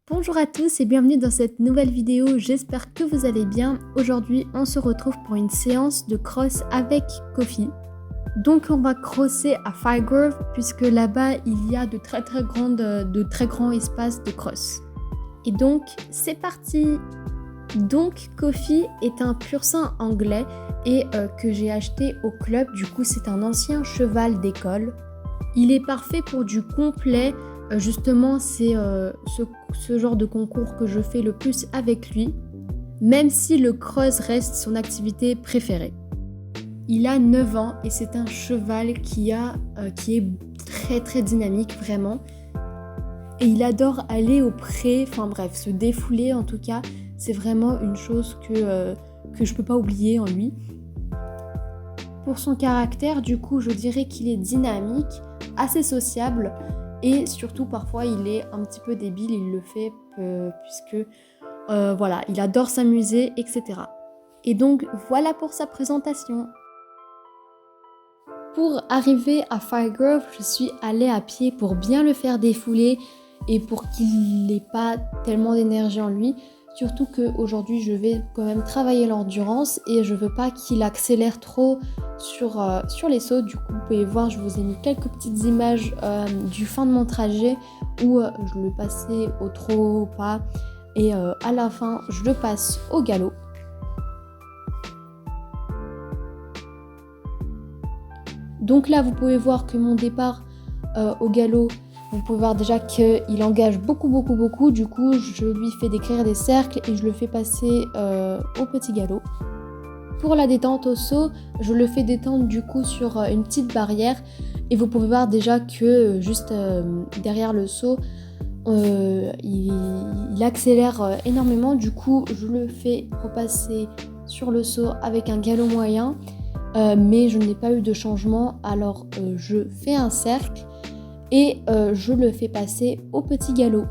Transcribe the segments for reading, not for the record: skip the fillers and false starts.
Bonjour à tous et bienvenue dans cette nouvelle vidéo, j'espère que vous allez bien. Aujourd'hui on se retrouve pour une séance de cross avec Kofi. Donc on va crosser à Firegrove puisque là-bas il y a de très grands espaces de cross. Et donc c'est parti. Donc Kofi est un pur sang anglais et que j'ai acheté au club, du coup c'est un ancien cheval d'école. Il est parfait pour du complet. Justement, c'est ce genre de concours que je fais le plus avec lui, même si le cross reste son activité préférée. Il a 9 ans et c'est un cheval qui est très très dynamique vraiment. Et il adore aller au pré, enfin bref, se défouler en tout cas. C'est vraiment une chose que je peux pas oublier en lui. Pour son caractère, du coup, je dirais qu'il est dynamique, assez sociable. Et surtout, parfois, il est un petit peu débile, il le fait puisque, voilà, il adore s'amuser, etc. Et donc, voilà pour sa présentation. Pour arriver à Firegrove, je suis allée à pied pour bien le faire défouler et pour qu'il n'ait pas tellement d'énergie en lui. Surtout qu'aujourd'hui, je vais quand même travailler l'endurance et je veux pas qu'il accélère trop sur les sauts. Du coup, vous pouvez voir, je vous ai mis quelques petites images du fin de mon trajet où je le passais au trot, au pas. Et à la fin, je le passe au galop. Donc là, vous pouvez voir que mon départ au galop, vous pouvez voir déjà qu'il engage beaucoup. Du coup, je lui fais décrire des cercles et je le fais passer au petit galop. Pour la détente au saut, je le fais détendre du coup sur une petite barrière. Et vous pouvez voir déjà que juste derrière le saut, il accélère énormément. Du coup, je le fais repasser sur le saut avec un galop moyen. Mais je n'ai pas eu de changement. Alors, je fais un cercle. Et je le fais passer au petit galop.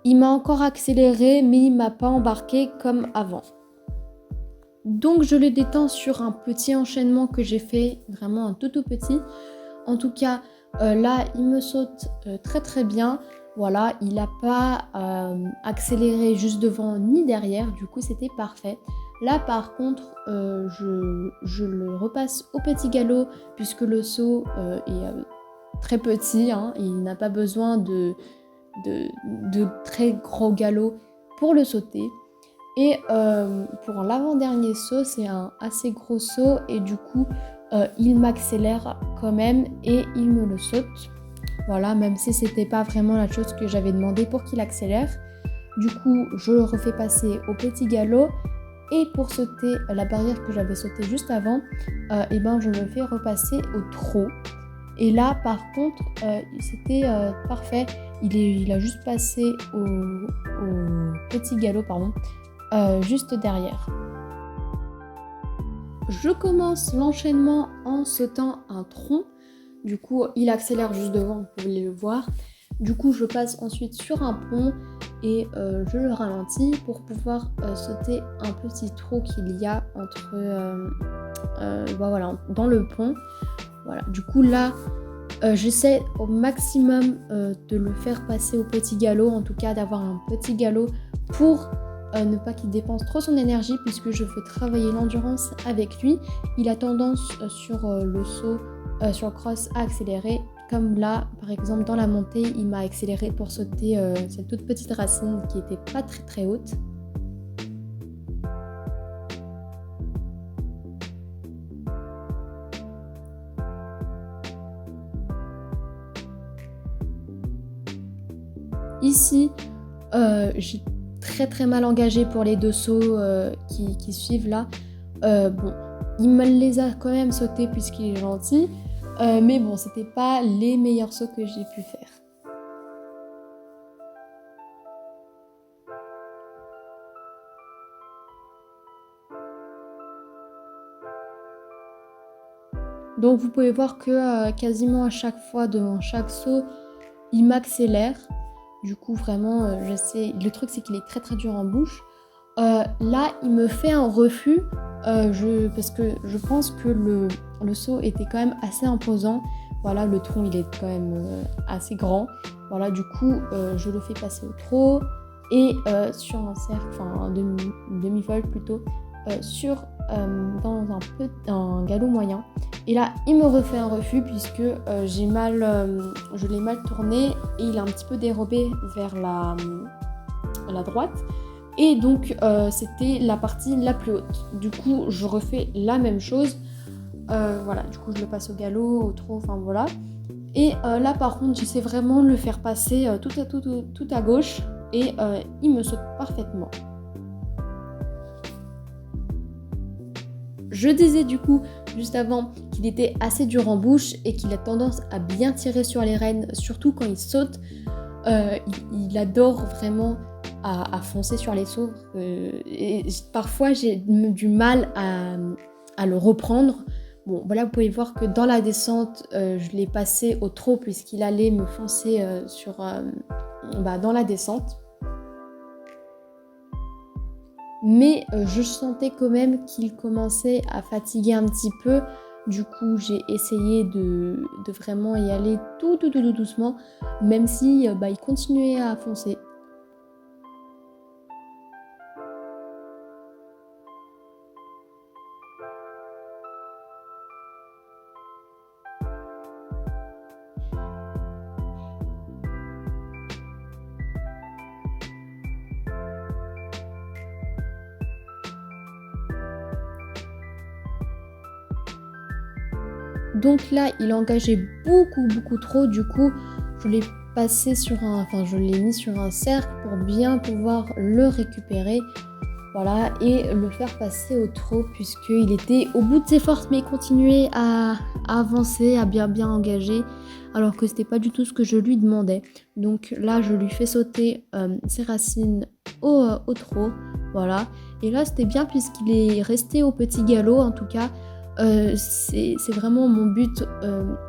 Il m'a encore accéléré, mais il m'a pas embarqué comme avant. Donc je le détends sur un petit enchaînement que j'ai fait, vraiment un tout petit. En tout cas, là, il me saute très bien. Voilà, il n'a pas accéléré juste devant ni derrière, du coup c'était parfait. Là par contre, je le repasse au petit galop puisque le saut est très petit, hein, il n'a pas besoin de très gros galop pour le sauter. Et pour l'avant-dernier saut, c'est un assez gros saut et du coup, il m'accélère quand même et il me le saute. Voilà, même si c'était pas vraiment la chose que j'avais demandé pour qu'il accélère. Du coup, je le refais passer au petit galop. Et pour sauter la barrière que j'avais sautée juste avant, je le fais repasser au trot. Et là, par contre, c'était parfait. Il a juste passé au petit galop, juste derrière. Je commence l'enchaînement en sautant un tronc. Du coup, il accélère juste devant, vous pouvez le voir. Du coup, je passe ensuite sur un pont et je le ralentis pour pouvoir sauter un petit trou qu'il y a entre, dans le pont. Voilà. Du coup, là, j'essaie au maximum de le faire passer au petit galop, en tout cas d'avoir un petit galop pour ne pas qu'il dépense trop son énergie puisque je veux travailler l'endurance avec lui. Il a tendance sur le saut, sur le cross à accélérer. Comme là, par exemple, dans la montée, il m'a accéléré pour sauter cette toute petite racine qui était pas très haute. Ici, j'ai très mal engagé pour les deux sauts qui suivent là. Il me les a quand même sautés puisqu'il est gentil. Mais bon, c'était pas les meilleurs sauts que j'ai pu faire. Donc vous pouvez voir que quasiment à chaque fois, devant chaque saut, il m'accélère. Du coup, vraiment, le truc c'est qu'il est très dur en bouche. Là, il me fait un refus. parce que je pense que le saut était quand même assez imposant. Voilà, le tronc il est quand même assez grand. Voilà, du coup, je le fais passer au trot et sur un cercle, enfin un demi-fold plutôt, dans un galop moyen. Et là, il me refait un refus puisque je l'ai mal tourné et il a un petit peu dérobé vers la droite. Et donc, c'était la partie la plus haute. Du coup, je refais la même chose. Voilà, du coup, je le passe au galop, au trot, enfin voilà. Et là, par contre, j'essaie vraiment de le faire passer tout à gauche et il me saute parfaitement. Je disais du coup juste avant qu'il était assez dur en bouche et qu'il a tendance à bien tirer sur les rênes, surtout quand il saute. Il adore vraiment à foncer sur les sauts. Et parfois j'ai du mal à le reprendre. Bon, voilà, vous pouvez voir que dans la descente, je l'ai passé au trot puisqu'il allait me foncer dans la descente. Mais je sentais quand même qu'il commençait à fatiguer un petit peu. Du coup, j'ai essayé de vraiment y aller tout doucement, même si il continuait à foncer. Donc là, il engageait beaucoup trop. Du coup, je l'ai je l'ai mis sur un cercle pour bien pouvoir le récupérer. Voilà, et le faire passer au trot puisqu'il était au bout de ses forces, mais il continuait à avancer, à bien engager, alors que c'était pas du tout ce que je lui demandais. Donc là, je lui fais sauter ses racines au trot. Voilà, et là, c'était bien puisqu'il est resté au petit galop, en tout cas. C'est vraiment mon but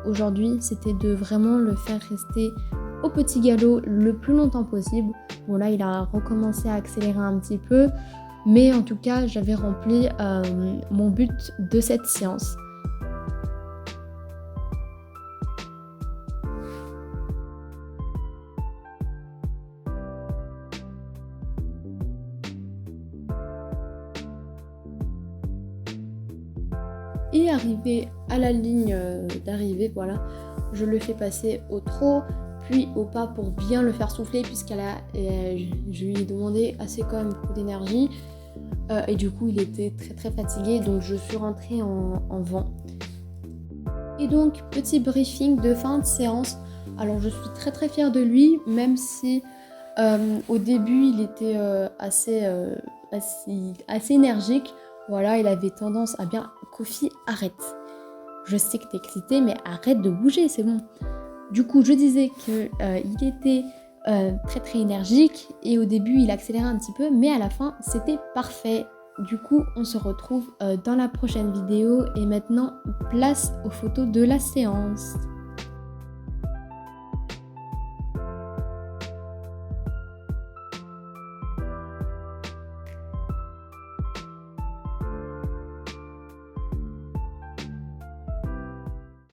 aujourd'hui, c'était de vraiment le faire rester au petit galop le plus longtemps possible. Bon là il a recommencé à accélérer un petit peu, mais en tout cas j'avais rempli mon but de cette séance. Et arrivé à la ligne d'arrivée, voilà, je le fais passer au trot, puis au pas pour bien le faire souffler, je lui ai demandé assez quand même beaucoup d'énergie. Et du coup, il était très fatigué, donc je suis rentrée en vent. Et donc, petit briefing de fin de séance. Alors, je suis très fière de lui, même si au début, il était assez énergique. Voilà, il avait tendance à bien... Kofi, arrête. Je sais que t'es excitée, mais arrête de bouger, c'est bon. Du coup, je disais qu'il était très énergique et au début, il accélérait un petit peu, mais à la fin, c'était parfait. Du coup, on se retrouve dans la prochaine vidéo et maintenant, place aux photos de la séance.